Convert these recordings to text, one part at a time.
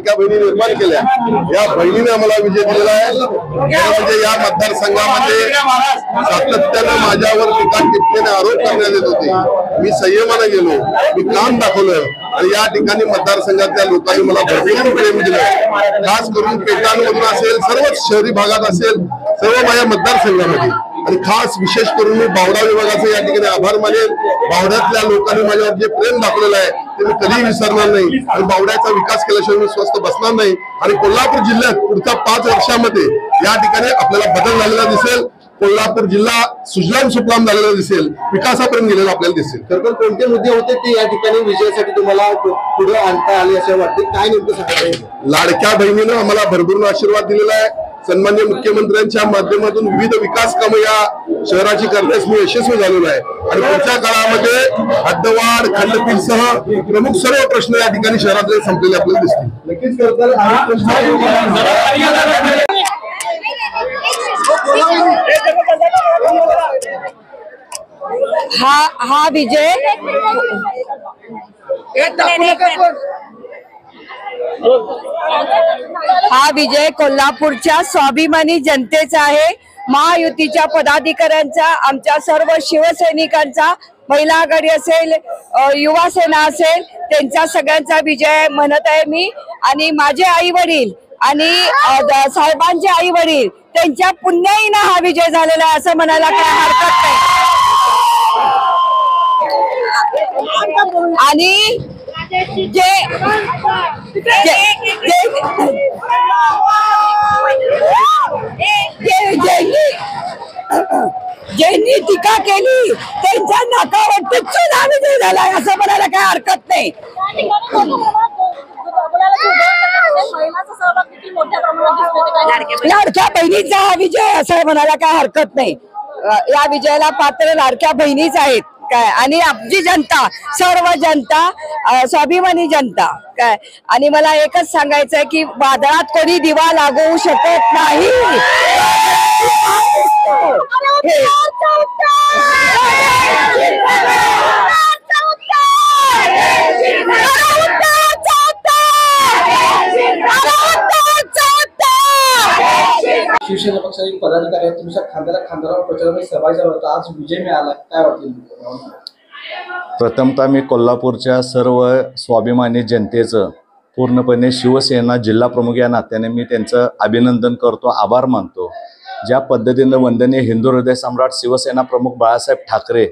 लाडक्या बहिणी निर्माण केल्या, या बहिणीने आम्हाला विजय दिलेला आहे। म्हणजे या मतदारसंघामध्ये सातत्यानं माझ्यावर टीका टिप्पणीने आरोप करण्यात येत होते, मी संयमाने गेलो, मी काम दाखवलं आणि या ठिकाणी मतदारसंघातल्या लोकांनी मला भरपूर प्रेम दिलं। खास करून पेटांमधून असेल, सर्वच शहरी भागात असेल, सर्व माझ्या मतदारसंघामध्ये आणि खास विशेष करून मी बावडा विभागाचे या ठिकाणी आभार मानेन। बावड्यातल्या लोकांनी माझ्यावर जे प्रेम दाखवलेलं आहे ते मी कधीही विसरणार नाही आणि बावड्याचा विकास केल्याशिवाय मी स्वस्थ बसणार नाही। आणि कोल्हापूर जिल्ह्यात पुढच्या 5 वर्षामध्ये या ठिकाणी आपल्याला बदल झालेला दिसेल। कोल्हापूर जिल्हा सुजलाम सुफलाम झालेला दिसेल, विकासापर्यंत गेलेला आपल्याला दिसेल। तर कोणते मुद्दे होते ते या ठिकाणी विजयासाठी तुम्हाला पुढे आणता आले असे वाटते, काय नेमकं सांगता? लाडक्या बहिणीनं आम्हाला भरभरून आशीर्वाद दिलेला आहे। सन्माननीय मुख्यमंत्र्यांच्या माध्यमातून विविध विकास कामं या शहराची करण्यास मी यशस्वी झालेलो आहे आणि पुढच्या काळामध्ये हद्दवाढ, खंडपीठसह प्रमुख सर्व प्रश्न या ठिकाणी शहरातले संपलेले आपल्याला दिसतील। नक्कीच करताल हा विजय कोल्हापूरच्या स्वाभिमानी जनतेचा आहे, महायुतीच्या पदाधिकाऱ्यांचा, आमच्या सर्व शिवसैनिकांचा, महिला आघाडी असेल, युवा सेना असेल, त्यांचा सगळ्यांचा विजय म्हणत आहे मी। आणि माझे आई वडील आणि साहेबांचे आई वडील त्यांच्या पुण्याईनं हा विजय झालेला आहे असं म्हणायला काय हरकत नाही। आणि ज्यांनी टीका केली त्यांच्या नाकावर टिच्चून हा विजय झालाय असं म्हणायला काय हरकत नाही। लाडक्या बहिणीचा हा विजय असं म्हणायला काय हरकत नाही। या विजयाला पात्र लाडक्या बहिणीच आहेत काय, आणि आपली जनता, सर्व जनता, स्वाभिमानी जनता काय। आणि मला एकच सांगायचंय की वादळात कोणी दिवा लागवू शकत नाही। शिवसेना पक्षाचे पदाधिकारी आहेत, तुमच्या खांद्याला खांद्यावर प्रचारामध्ये सहभागी झाला होता, आज विजय मिळाला, काय वाटतं? प्रथमतः मी कोल्हापूरच्या सर्व स्वाभिमानी जनतेचं पूर्णपणे शिवसेना जिल्हा प्रमुख या नात्याने मी त्यांचं अभिनंदन करतो, आभार मानतो। ज्या पद्धतीनं वंदनीय हिंदू हृदय सम्राट शिवसेना प्रमुख बाळासाहेब ठाकरे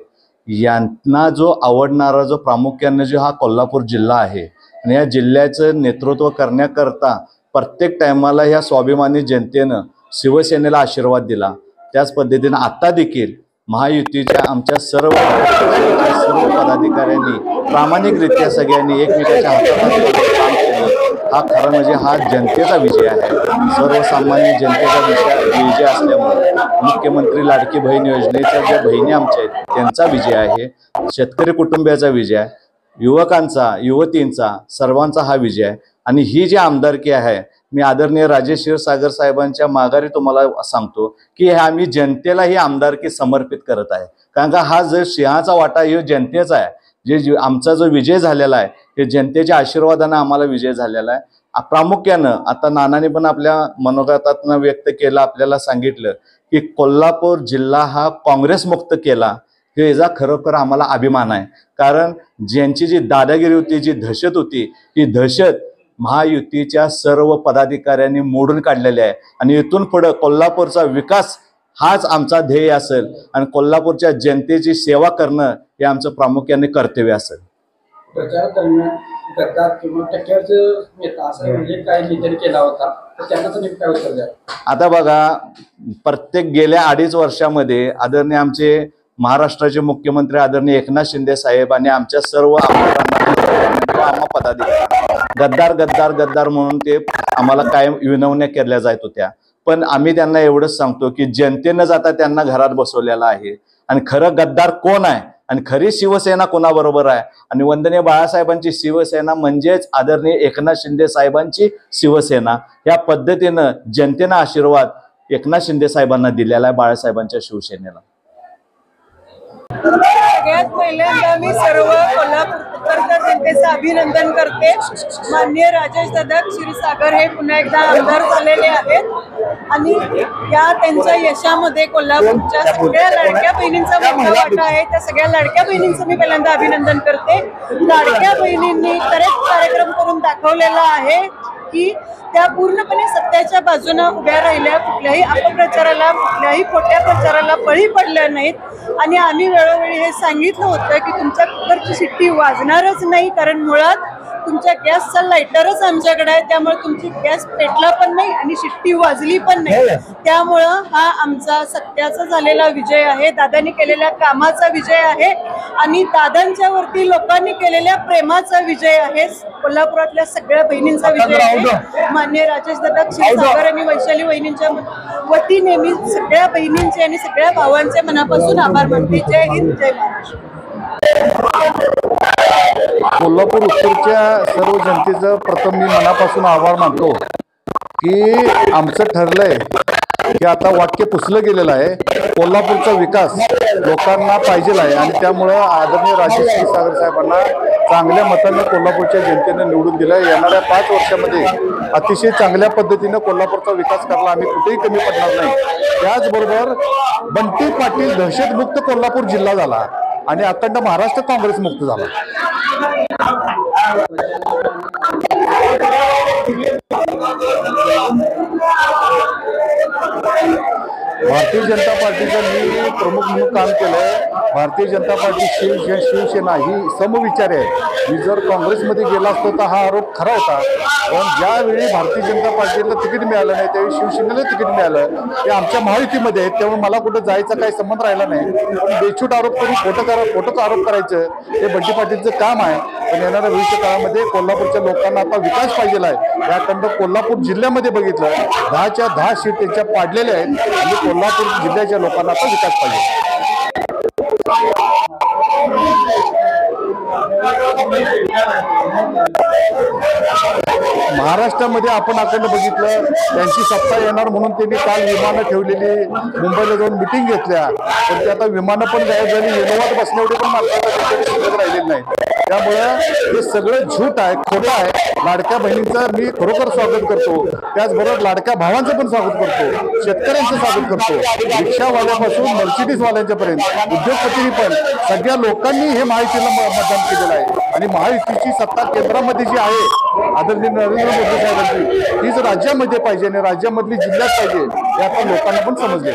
यांना जो आवडणारा जो प्रामुख्याने जो हा कोल्हापूर जिल्हा आहे आणि या जिल्ह्याचं नेतृत्व करण्याकरता प्रत्येक टायमाला ह्या स्वाभिमानी जनतेनं शिवसेनेला आशीर्वाद दिला, त्याच पद्धतीनं आता देखील महायुतीच्या आमच्या सर्व पदाधिकाऱ्यांनी प्रामाणिकरित्या सगळ्यांनी एकमेकाच्या हातात काम केलं। हा खरं म्हणजे हा जनतेचा विजय आहे, सर्वसामान्य जनतेचा विजय असल्यामुळे मुख्यमंत्री लाडकी बहीण योजनेच्या ज्या बहिणी आमच्या आहेत त्यांचा विजय आहे, शेतकरी कुटुंबियाचा विजय आहे, युवकांचा, युवतींचा, सर्वांचा हा विजय आहे। आणि ही जी आमदारकी आहे, मी आदरणीय राजेश क्षीरसागर साहेबांच्या माघारी तुम्हाला सांगतो की आम्ही जनतेला ही आमदारकी समर्पित करत आहे, कारण का हा जो सिंहाचा वाटा हे जनतेचा आहे। जे आमचा जो विजय झालेला आहे हे जनतेच्या आशीर्वादाने आम्हाला विजय झालेला आहे। प्रामुख्यानं आता नानाने पण आपल्या मनोगतातनं व्यक्त केलं, आपल्याला सांगितलं की कोल्हापूर जिल्हा हा काँग्रेस मुक्त केला, याचा खरोखर आम्हाला अभिमान आहे। कारण ज्यांची जी दादागिरी होती, जी दहशत होती, ही दहशत महायुतीच्या सर्व पदाधिकाऱ्यांनी मोडून काढलेले आहे आणि इथून पुढे कोल्हापूरचा विकास हाच आमचा ध्येय असेल आणि कोल्हापूरच्या जनतेची सेवा करणं हे आमचं प्रामुख्याने कर्तव्य असेल। प्रचार दरम्यान गद्दार किंवा टक्क्यावरचं नेता असं म्हणजे काय निधन केला होता, तर त्याचं नेमकं काय उत्तर द्या? आता बघा, प्रत्येक गेल्या 2.5 वर्षामध्ये आदरणीय आमचे महाराष्ट्राचे मुख्यमंत्री आदरणीय एकनाथ शिंदे साहेब आणि आमच्या सर्व आमदारांना पदाधिकारी गद्दार गद्दार गद्दार म्हणून ते आम्हाला कायम विनवण्या केल्या जात होत्या, पण आम्ही त्यांना एवढंच सांगतो की जनतेनं जाता त्यांना घरात बसवलेला आहे आणि खरं गद्दार कोण आहे आणि खरी शिवसेना कोणाबरोबर आहे आणि वंदनीय बाळासाहेबांची शिवसेना म्हणजेच आदरणीय एकनाथ शिंदे साहेबांची शिवसेना। या पद्धतीनं जनतेनं आशीर्वाद एकनाथ शिंदे साहेबांना दिलेला आहे, बाळासाहेबांच्या शिवसेनेला। सगळ्यात पहिल्यांदा मी सर्व कोल्हापूर उत्तर जनतेचं अभिनंदन करते. माननीय राजेश दादा क्षीरसागर हे पुन्हा एकदा आमदार झालेले आहेत आणि या त्यांच्या यशामध्ये कोल्हापूरच्या सगळ्या लाडक्या बहिणींचा मोठा वाटा आहे. त्या सगळ्या लाडक्या बहिणींचं मी पहिल्यांदा अभिनंदन करते. लाडक्या बहिणींनी बरेच कार्यक्रम करून दाखवलेला आहे की त्या पूर्णपणे सत्याच्या बाजूने उभ्या राहिल्या, कुठल्याही अपप्रचाराला कुठल्याही खोट्या प्रचाराला बळी पडल्या नाहीत. आणि आम्ही वेळोवेळी हे सांगितलं होतं की तुमच्या कुकरची शिट्टी वाजणारच नाही, कारण मुळात तुमच्या गॅसचा लायटरच आमच्याकडे आहे, त्यामुळे तुमची गॅस पेटला पण नाही आणि शिट्टी वाजली पण नाही. त्यामुळं हा आमचा सत्याचा झालेला विजय आहे, दादांनी केलेल्या कामाचा विजय आहे आणि दादांच्या वरती लोकांनी केलेल्या प्रेमाचा विजय आहे. कोल्हापुरातल्या सगळ्या बहिणींचा विजय आहे. माननीय राजेश दादा क्षीरसागर आणि वैशाली वहिनींच्या वतीने मी सगळ्या बहिणींचे आणि सगळ्या भावांचे मनापासून आभार मानते. जय हिंद, जय महाराष्ट्र. कोल्हापूर उत्तरच्या सर्व जनतेचं प्रथम मी मनापासून आभार मानतो की आमचं ठरलंय की आता वाक्य पुसलं गेलेलं आहे. कोल्हापूरचा विकास लोकांना पाहिजे आहे आणि त्यामुळं आदरणीय राजेश क्षीरसागर साहेबांना चांगल्या मताने कोल्हापूरच्या जनतेनं निवडून दिलं. येणाऱ्या 5 वर्षामध्ये अतिशय चांगल्या पद्धतीनं कोल्हापूरचा विकास करायला आम्ही कुठेही कमी पडणार नाही. त्याचबरोबर बंटी पाटील दहशतमुक्त कोल्हापूर जिल्हा झाला आणि अखंड महाराष्ट्र काँग्रेस मुक्त झाला. भारतीय जनता पार्टीचं मी प्रमुख म्हणून काम केलंय. भारतीय जनता पार्टी शिवसेना ही समविचारी आहे. मी जर काँग्रेसमध्ये गेला असतो तर हा आरोप खरा होता, पण ज्यावेळी भारतीय जनता पार्टीला तिकीट मिळालं नाही त्यावेळी शिवसेनेला तिकीट मिळालं. ते आमच्या महायुतीमध्ये आहेत, त्यामुळे मला कुठं जायचा काही संबंध राहिला नाही. पण बेछूट आरोप करून खोटं आरोप करायचं हे बंटी पाटीलचं काम आहे. पण येणाऱ्या भविष्य काळामध्ये कोल्हापूरच्या लोकांना आता विकास पाहिजे आहे. याकडं कोल्हापूर जिल्ह्यामध्ये बघितलं 10च्या 10 सीट त्यांच्या पाडलेल्या आहेत आणि कोल्हापूर जिल्ह्याच्या लोकांना आता विकास पाहिजे. महाराष्ट्रामध्ये आपण अखंड बघितलं त्यांची सत्ता येणार म्हणून त्यांनी काल विमानं ठेवलेली, मुंबईला जाऊन मिटिंग घेतल्या, पण ते आता विमानं पण गायब झाली. इनोव्हात बसण्याएवढी पण माणसाला शिल्लक राहिलेली नाही. त्यामुळं हे सगळं झूट आहे, खोटं आहे. लाडक्या बहिणींचं मी खरोखर स्वागत करतो, त्याचबरोबर लाडक्या भावांचं पण स्वागत करतो, शेतकऱ्यांचं स्वागत करतो, रिक्षावाल्यापासून मर्सिडीजवाल्यांच्या पर्यंत उद्योगपतींनी पण सगळ्या लोकांनी हे महायुतीला मतदान केलेलं आहे. आणि महायुतीची सत्ता केंद्रामध्ये जी आहे आदरणीय नरेंद्र मोदी साहेबांची, तीच राज्यामध्ये पाहिजे आणि राज्यामधली जिल्ह्यात पाहिजे हे आता लोकांना पण समजले.